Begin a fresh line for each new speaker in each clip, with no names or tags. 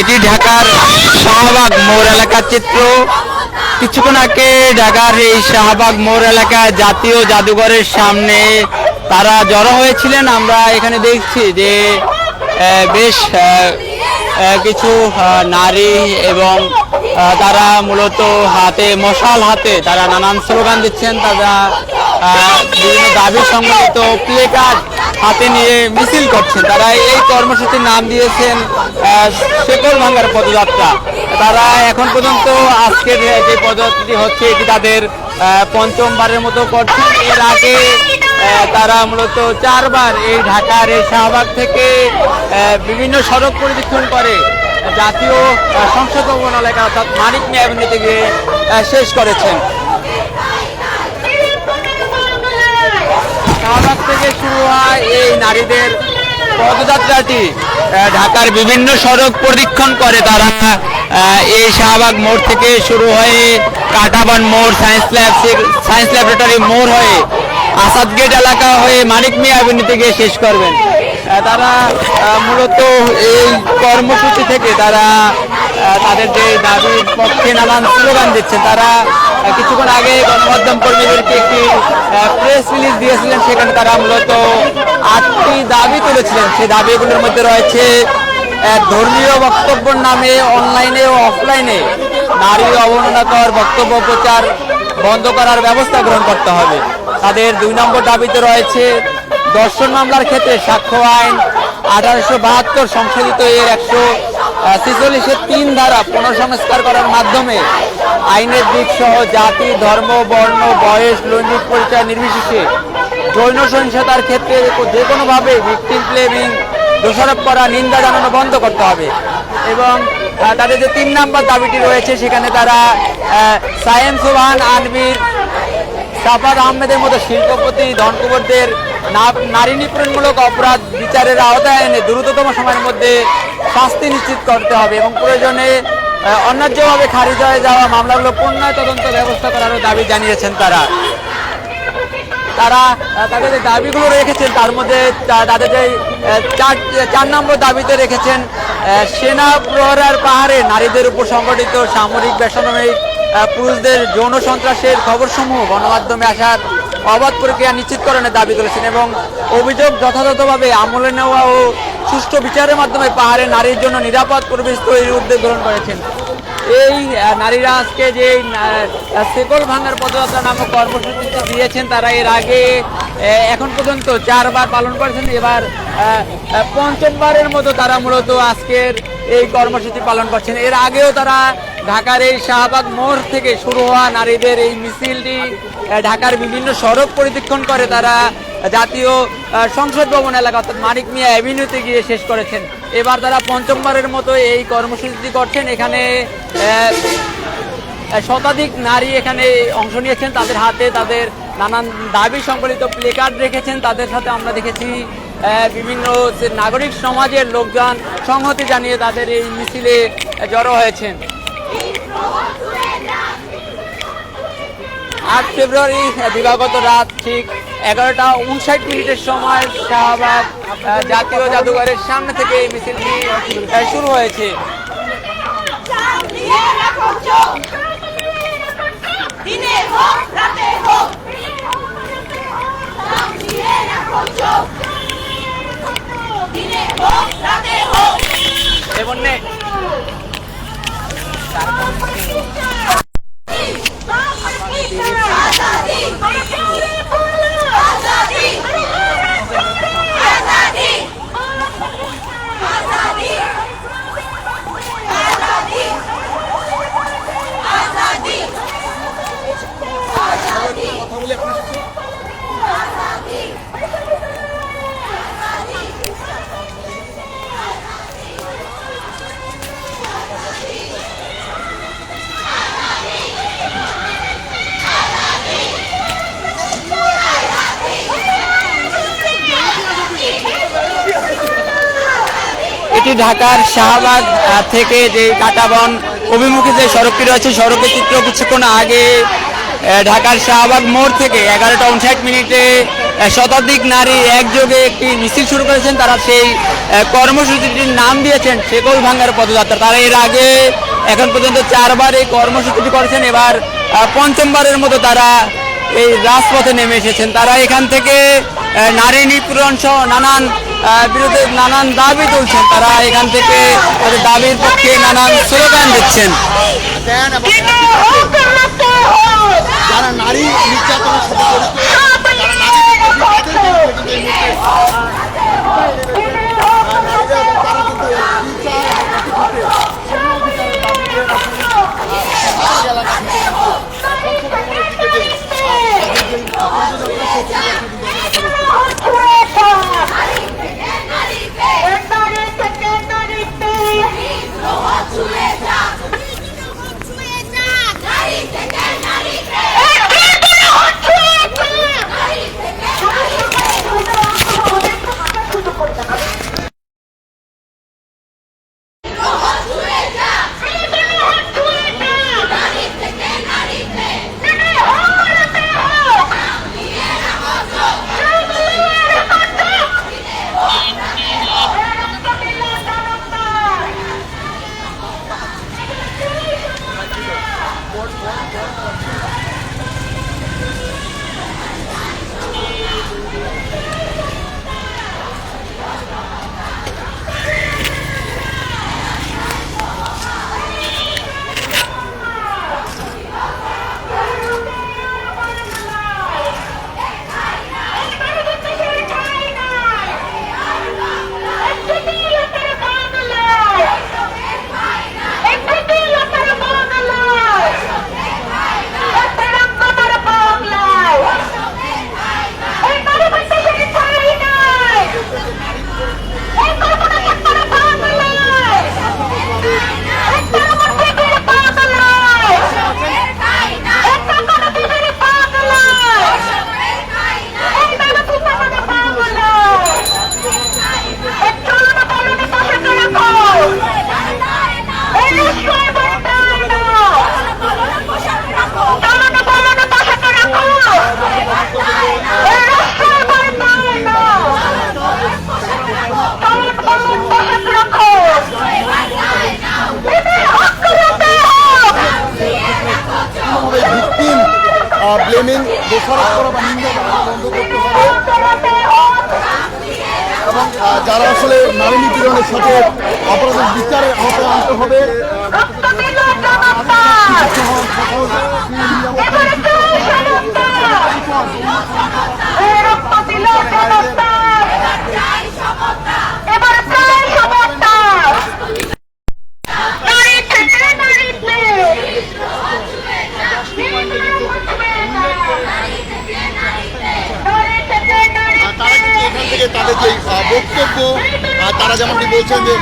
এটি ঢাকার শাহবাগ মোড় এলাকার চিত্র। কিছুক্ষণ আগে ঢাকার এই শাহবাগ মোড় এলাকায় জাতীয় জাদুঘরের সামনে তারা জড়ো হয়েছিলেন। আমরা এখানে দেখছি যে বেশ কিছু নারী এবং তারা মূলত হাতে মশাল হাতে তারা নানান স্লোগান দিচ্ছেন। তারা বিভিন্ন দাবি সংবলিত প্লে কার্ড হাতে নিয়ে মিছিল করছেন। তারা এই কর্মসূচির নাম দিয়েছেন শেকড় ভাঙার পদযাত্রা। তারা এখন পর্যন্ত আজকের যে পদযাত্রাটি হচ্ছে এটি তাদের পঞ্চমবারের মতো করছেন। এর আগে তারা মূলত 4 বার এই ঢাকার এই শাহবাগ থেকে বিভিন্ন সড়ক পরিদর্শন করে জাতীয় সংসদ ভবন এলাকা অর্থাৎ মানিক মিয়া এভিনিউতে গিয়ে শেষ করেছেন। শাহবাগ থেকে শুরু হয় এই নারীদের পদযাত্রাটি ঢাকার বিভিন্ন সড়ক পরিদর্শন করে। তারা এই শাহবাগ মোড় থেকে শুরু হয়ে কাঁটাবন মোড়, সায়েন্স ল্যাবরেটরি মোড় হয়ে আসাদ গেট এলাকা হয়ে মানিক মিয়া এভিনিউতে গিয়ে শেষ করবেন। তারা মূলত এই কর্মসূচি থেকে তারা তাদের যে দাবির পক্ষে নানান স্লোগান দিচ্ছে। তারা কিছুক্ষণ আগে গণমাধ্যম কর্মীদেরকে একটি প্রেস রিলিজ দিয়েছিলেন। সেখানে তারা মূলত 8টি দাবি তুলেছিলেন। সেই দাবিগুলোর মধ্যে রয়েছে ধর্মীয় বক্তব্যের নামে অনলাইনে ও অফলাইনে নারী অবমাননাকর বক্তব্য প্রচার বন্ধ করার ব্যবস্থা গ্রহণ করতে হবে। তাদের 2 নম্বর দাবিতে রয়েছে দর্শন মামলার ক্ষেত্রে সাক্ষ্য আইন 1872 সংশোধিত এর 146-এর 3 ধারা পুনঃসংস্কার করার মাধ্যমে আইনের দিক সহ জাতি, ধর্ম, বর্ণ, বয়স, লৈঙ্গিক পরিচয় নির্বিশেষে যৌন সহিংসতার ক্ষেত্রে যে কোনোভাবে ভিকটিম ব্লেমিং দোষারোপ করা, নিন্দা জানানো বন্ধ করতে হবে। এবং তাদের যে 3 নম্বর দাবিটি রয়েছে সেখানে তারা সায়েম সুবহান, আনবির, সাফাদ আহমেদের মতো শিল্পপতি ধনকুবরদের নারী নিপীড়নমূলক অপরাধ বিচারের আওতায় এনে দ্রুততম সময়ের মধ্যে শাস্তি নিশ্চিত করতে হবে এবং প্রয়োজনে অন্যায্যভাবে খারিজ হয়ে যাওয়া মামলাগুলো পুনরায় তদন্ত ব্যবস্থা করারও দাবি জানিয়েছেন। তারা তাদের যে দাবিগুলো রেখেছেন তার মধ্যে তাদের যে 4 নম্বর দাবিতে রেখেছেন সেনা প্রহরার পাহাড়ে নারীদের উপর সংগঠিত সামরিক বেসামরিক পুরুষদের যৌন সন্ত্রাসের খবরসমূহ গণমাধ্যমে আসার অবাধ প্রক্রিয়া নিশ্চিতকরণের দাবি করেছেন এবং অভিযোগ যথাযথভাবে আমলে নেওয়া ও সুষ্ঠু বিচারের মাধ্যমে পাহাড়ে নারীর জন্য নিরাপদ পরিবেশ তৈরির উদ্যোগ গ্রহণ করেছেন। এই নারীরা আজকে যে শেকড় ভাঙার পদযাত্রা নামক কর্মসূচি দিয়েছেন তারা এর আগে এখন পর্যন্ত 4 বার পালন করেছেন। এবার 5মবারের মতো তারা মূলত আজকের এই কর্মসূচি পালন করছেন। এর আগেও তারা ঢাকার এই শাহবাগ মোড় থেকে শুরু হওয়া নারীদের এই মিছিলটি ঢাকার বিভিন্ন সড়ক পরিদর্শন করে তারা জাতীয় সংসদ ভবন এলাকা অর্থাৎ মানিক মিয়া এভিনিউতে গিয়ে শেষ করেছেন। এবার তারা 5মবারের মতো এই কর্মসূচিটি করছেন। এখানে শতাধিক নারী এখানে অংশ নিয়েছেন। তাদের হাতে তাদের নানান দাবি সংবলিত প্লে কার্ড রেখেছেন। তাদের সাথে আমরা দেখেছি বিভিন্ন নাগরিক সমাজের লোকজন সংহতি জানিয়ে তাদের এই মিছিলে জড়ো হয়েছেন। 8 ফেব্রুয়ারি দিবাগত রাত ঠিক 11:59 সময় শাহবাগ জাতীয় জাদুঘরের সামনে থেকে এই মিছিলটি শুরু হয়েছে। এটি ঢাকার শাহবাগ থেকে যে কাঁটাবন অভিমুখে যে সড়কটি রয়েছে সড়কের চিত্র কিছুক্ষণ আগে ঢাকার শাহবাগ মোড় থেকে 11:59 শতাধিক নারী একযোগে একটি মিছিল শুরু করেছেন। তারা সেই কর্মসূচিটির নাম দিয়েছেন শেকল ভাঙ্গার পদযাত্রা। তারা এর আগে এখন পর্যন্ত 4বার এই কর্মসূচিটি করেছেন, এবার 5মবারের মতো তারা এই রাজপথে নেমে এসেছেন। তারা এখান থেকে নারী নিপীড়ন সহ নানান বিরুদ্ধে নানান দাবি তুলছেন। তারা এখান থেকে তাদের দাবির পক্ষে নানান স্লোগান দিচ্ছেন।
যারা নারী নির্যাতনের সাথে ব্লেমিং দোষারোপ করা বা নিন্দা করা বন্ধ করতে হবে এবং যারা আসলে নারী নিপীড়নের সাথে অপরাধের বিচারের আওতায় আনতে হবে। তাদের যে বক্তব্য তারা যেমনটি বলছেন যে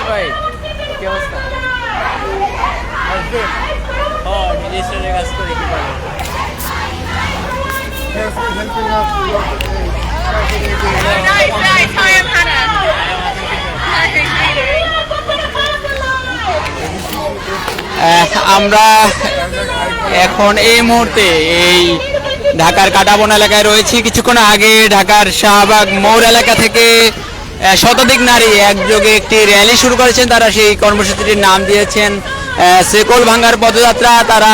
ভাই কি অবস্থা? নিজের কাজ করে কি পারে আমরা এখন এই মুহূর্তে এই ঢাকার কাটাবন এলাকায় রয়েছি। কিছুক্ষণ আগে ঢাকার শাহবাগ মোড় এলাকা থেকে শতাধিক নারী একযোগে একটি র্যালি শুরু করেছেন। তারা সেই কর্মসূচিটির নাম দিয়েছেন শেকল ভাঙার পদযাত্রা তারা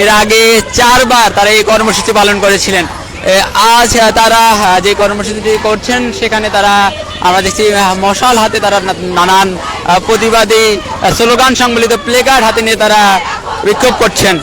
এর আগে 4 বার তারা এই কর্মসূচি পালন করেছিলেন। আজ তারা যে কর্মসূচিটি করছেন সেখানে তারা আমরা দেখছি মশাল হাতে তারা নানান প্রতিবাদী স্লোগান সংবলিত প্লেকার্ড হাতে নিয়ে তারা বিক্ষোভ করছেন।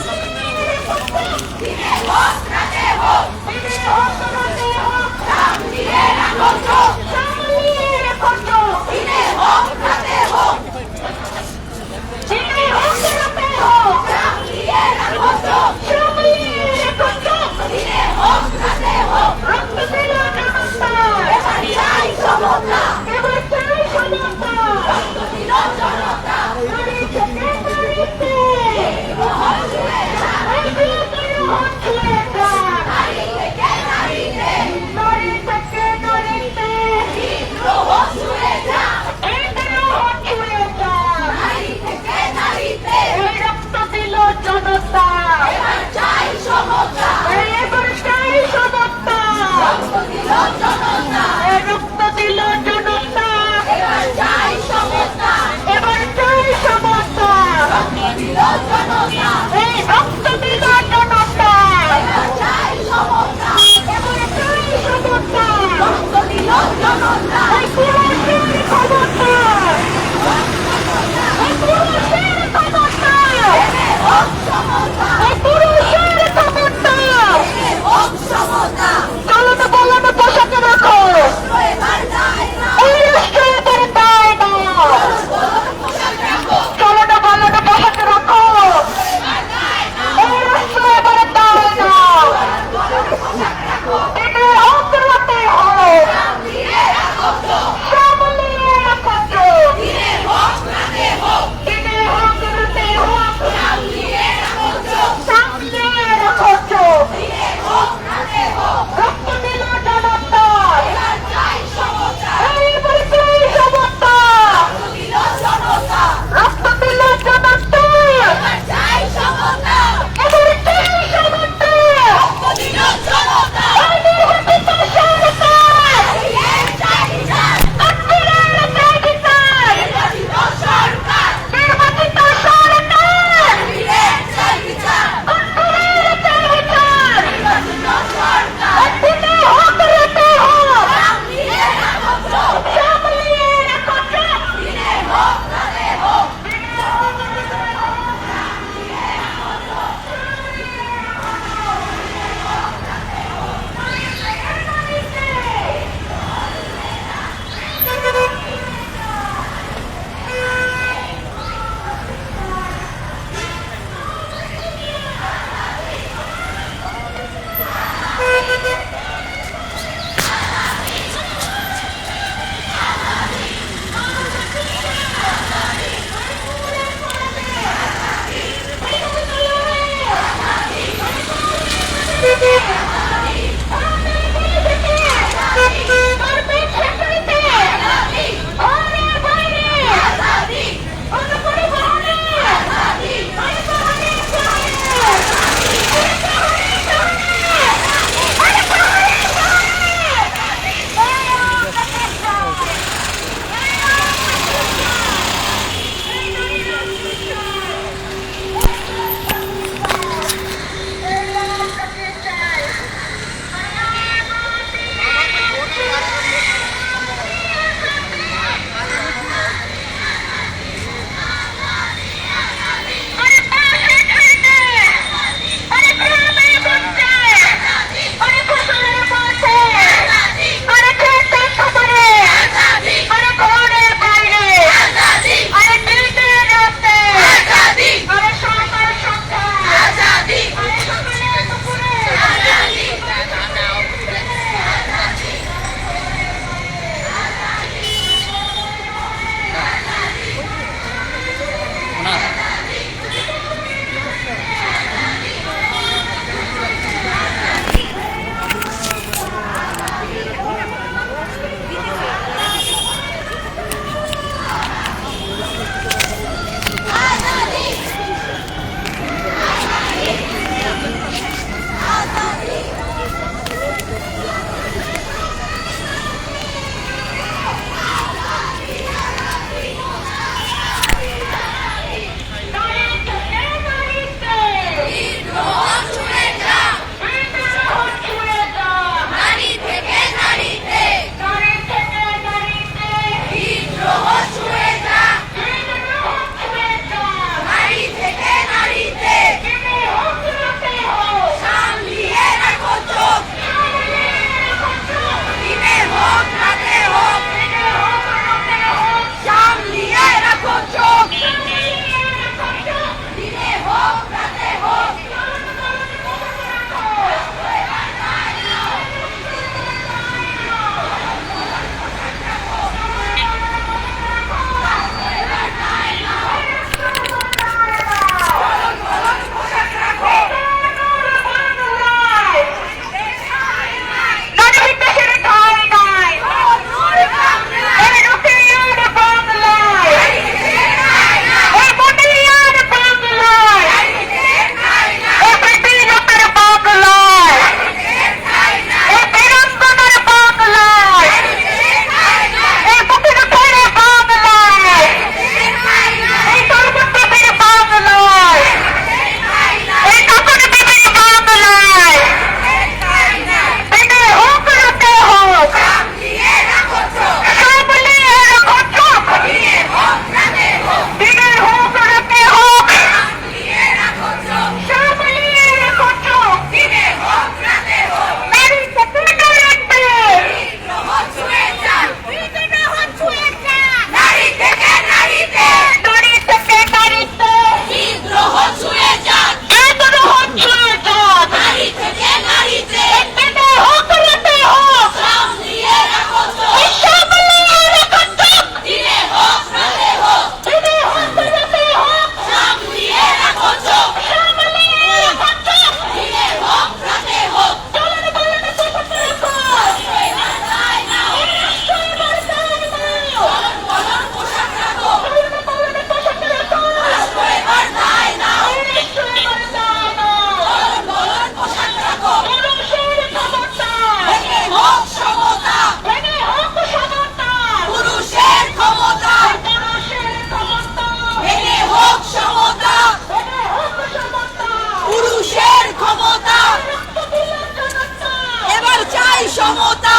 সমতা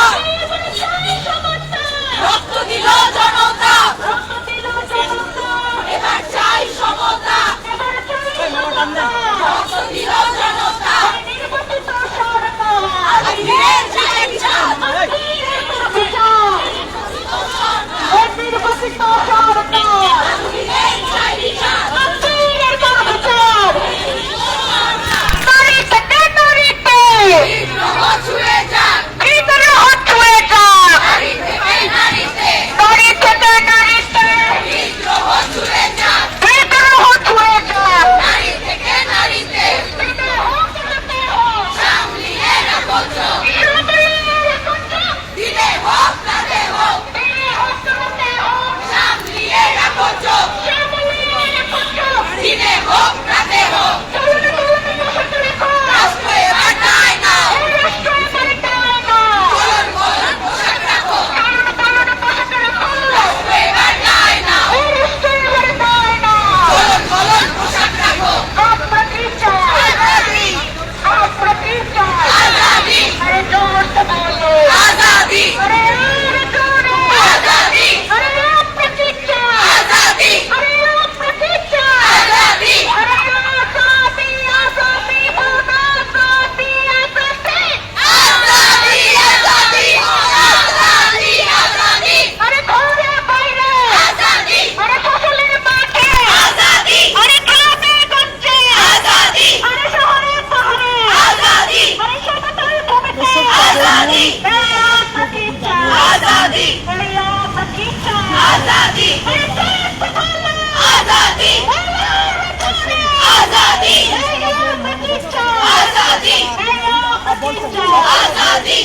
রক্ত দিল জনতা এবার চাই সমতা রক্ত দিল জনতা আজকের চাই বিচার নির্বাচিত সরকার আজকের চাই বিচার বিদ্রোহ ছুঁয়ে যাক বিদ্রোহ ছুঁয়ে যাক নারী থেকে নারীতে নারী থেকে নারীতে বিদ্রোহ ছুঁয়ে যাক বিদ্রোহ ছুঁয়ে যাক নারী থেকে নারীতে সামলিয়ে রাখো চোখ দিলে হোক রাতে হোক সামলিয়ে রাখো চোখ দিলে হোক রাতে হোক রাষ্ট্র এবার দায় নাও বলন বলন পোশাক রাখো রাষ্ট্র এবার দায় নাও বলন বলন পোশাক রাখো আজাদি আজাদি আজাদি আজাদি আজাদি আজাদি আজাদি আজাদি আজাদি আজাদি
আরে ঘরে বাইরে
আজাদি
আরে ফসলের মাঠে
আজাদি
আরে গ্রামে গঞ্জে
আজাদি
আরে শহরে শহরে
আজাদি
আরে সমতল ভূমিতে
আজাদি আজাদি আজাদি আজাদি আজাদি আজাদি আজাদি